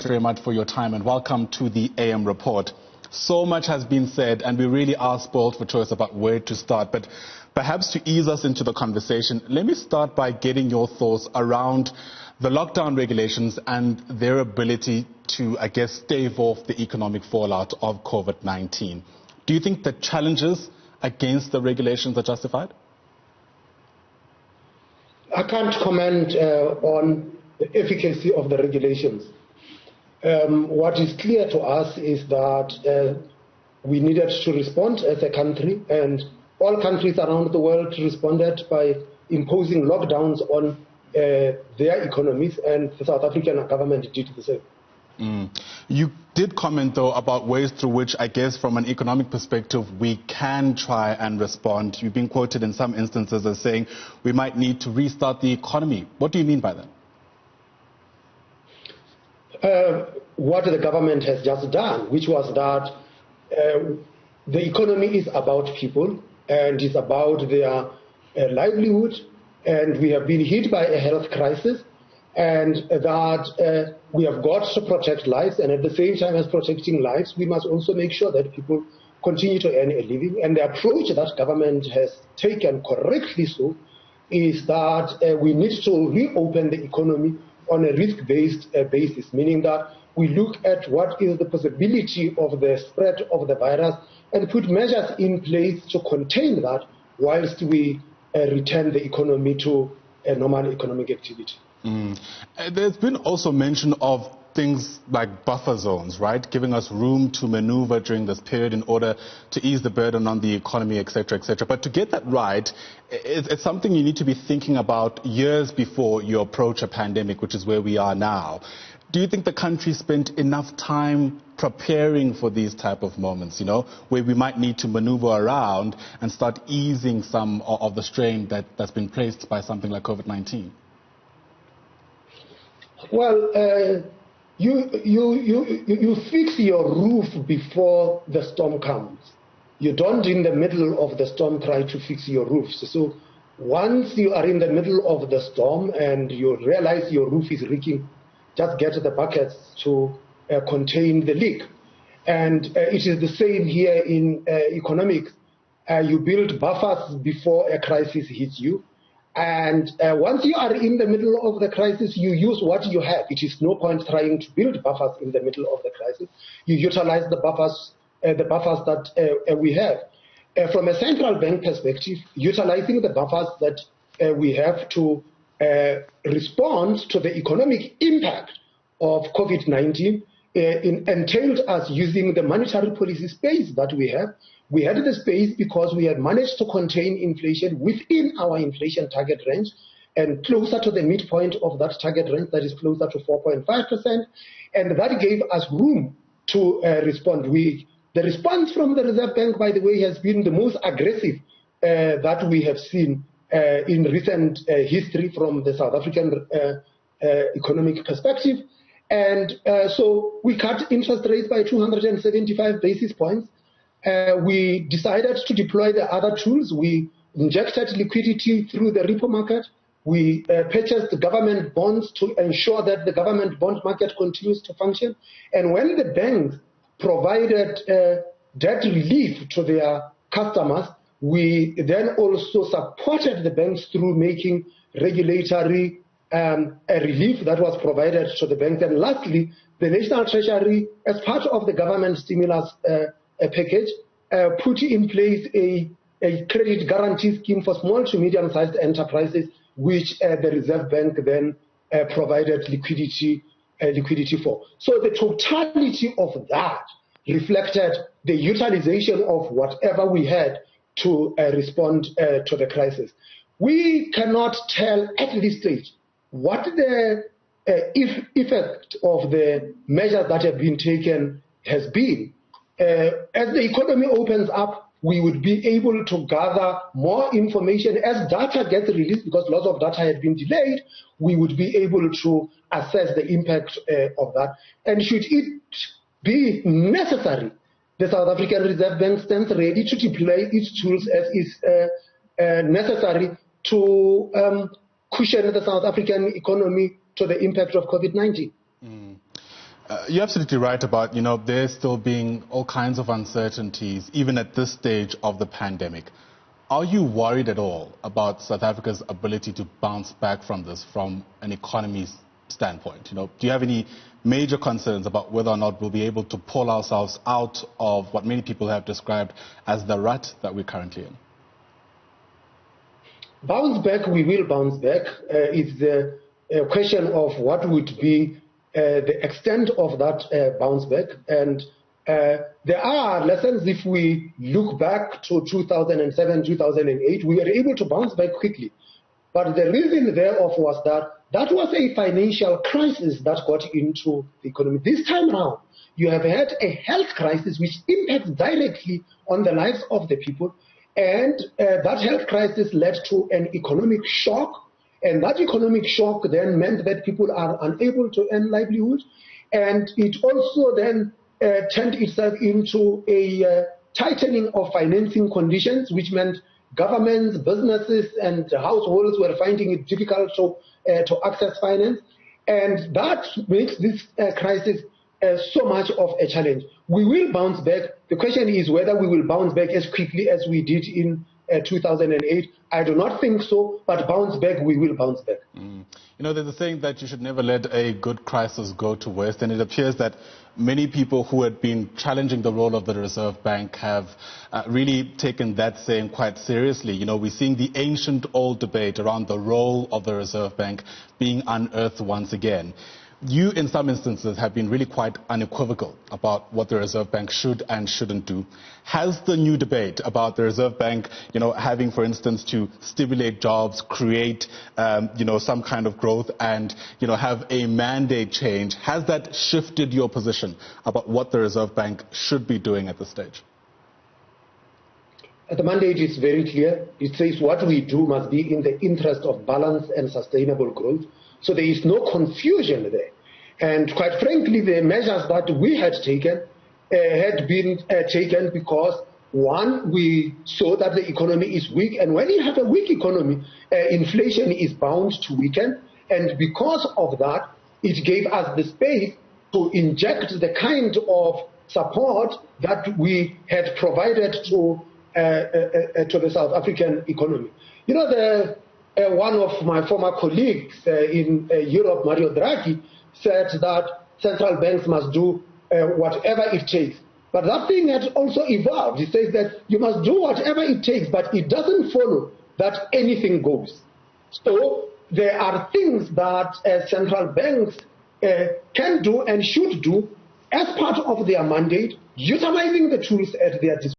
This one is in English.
very much for your time and welcome to the AM report. So much has been said and we really are spoiled for choice about where to start, but perhaps to ease us into the conversation, let me start by getting your thoughts around the lockdown regulations and their ability to, I guess, stave off the economic fallout of COVID-19. Do you think the challenges against the regulations are justified? I can't comment on the efficacy of the regulations. What is clear to us is that we needed to respond as a country, and all countries around the world responded by imposing lockdowns on their economies, and the South African government did the same. You did comment, though, about ways through which, I guess, from an economic perspective, we can try and respond. You've been quoted in some instances as saying we might need to restart the economy. What do you mean by that? What the government has just done, which was that the economy is about people and is about their livelihood, and we have been hit by a health crisis, and that we have got to protect lives, and at the same time as protecting lives, we must also make sure that people continue to earn a living. And the approach that government has taken, correctly so, is that we need to reopen the economy on a risk-based basis, meaning that we look at what is the possibility of the spread of the virus and put measures in place to contain that whilst we return the economy to a normal economic activity. There's been also mention of things like buffer zones, right? Giving us room to maneuver during this period in order to ease the burden on the economy, etc., etc. But to get that right, it's something you need to be thinking about years before you approach a pandemic, which is where we are now. Do you think the country spent enough time preparing for these type of moments, where we might need to maneuver around and start easing some of the strain that's been placed by something like COVID-19? Well, you fix your roof before the storm comes. You don't, in the middle of the storm, try to fix your roofs. So once you are in the middle of the storm and you realize your roof is leaking, just get the buckets to contain the leak. And it is the same here in economics. You build buffers before a crisis hits you. And once you are in the middle of the crisis, you use what you have. It is no point trying to build buffers in the middle of the crisis. You utilize the buffers that we have. From a central bank perspective, utilizing the buffers that we have to respond to the economic impact of COVID-19 entailed us using the monetary policy space that we have. We had the space because we had managed to contain inflation within our inflation target range and closer to the midpoint of that target range, that is closer to 4.5%, and that gave us room to respond. The response from the Reserve Bank, by the way, has been the most aggressive that we have seen in recent history from the South African economic perspective. And so we cut interest rates by 275 basis points. We decided to deploy the other tools. We injected liquidity through the repo market. We purchased government bonds to ensure that the government bond market continues to function. And when the banks provided debt relief to their customers, we then also supported the banks through making regulatory a relief that was provided to the banks. And lastly, the National Treasury, as part of the government stimulus package, put in place a credit guarantee scheme for small to medium-sized enterprises, which the Reserve Bank then provided liquidity for. So the totality of that reflected the utilization of whatever we had to respond to the crisis. We cannot tell at this stage what the effect of the measures that have been taken has been. As the economy opens up, we would be able to gather more information. As data gets released, because lots of data had been delayed, we would be able to assess the impact of that. And should it be necessary, the South African Reserve Bank stands ready to deploy its tools as is necessary to cushion the South African economy to the impact of COVID-19. You're absolutely right about, there still being all kinds of uncertainties, even at this stage of the pandemic. Are you worried at all about South Africa's ability to bounce back from this from an economy standpoint? Do you have any major concerns about whether or not we'll be able to pull ourselves out of what many people have described as the rut that we're currently in? Bounce back, we will bounce back. It's the question of what would be the extent of that bounce back. And there are lessons. If we look back to 2007, 2008, we were able to bounce back quickly. But the reason thereof was that was a financial crisis that got into the economy. This time around, you have had a health crisis which impacts directly on the lives of the people. And that health crisis led to an economic shock. And that economic shock then meant that people are unable to earn livelihood. And it also then turned itself into a tightening of financing conditions, which meant governments, businesses, and households were finding it difficult to access finance. And that makes this crisis so much of a challenge. We will bounce back. The question is whether we will bounce back as quickly as we did in 2008. I do not think so, but bounce back, we will bounce back. There's a saying that you should never let a good crisis go to waste, and it appears that many people who had been challenging the role of the Reserve Bank have really taken that saying quite seriously. We're seeing the ancient old debate around the role of the Reserve Bank being unearthed once again. You, in some instances, have been really quite unequivocal about what the Reserve Bank should and shouldn't do. Has the new debate about the Reserve Bank, having, for instance, to stimulate jobs, create, some kind of growth and, have a mandate change, has that shifted your position about what the Reserve Bank should be doing at this stage? The mandate is very clear. It says what we do must be in the interest of balance and sustainable growth. So there is no confusion there. And quite frankly, the measures that we had taken had been taken because, one, we saw that the economy is weak. And when you have a weak economy, inflation is bound to weaken. And because of that, it gave us the space to inject the kind of support that we had provided to the South African economy. One of my former colleagues in Europe, Mario Draghi, said that central banks must do whatever it takes. But that thing had also evolved. It says that you must do whatever it takes, but it doesn't follow that anything goes. So there are things that central banks can do and should do as part of their mandate, utilizing the tools at their disposal.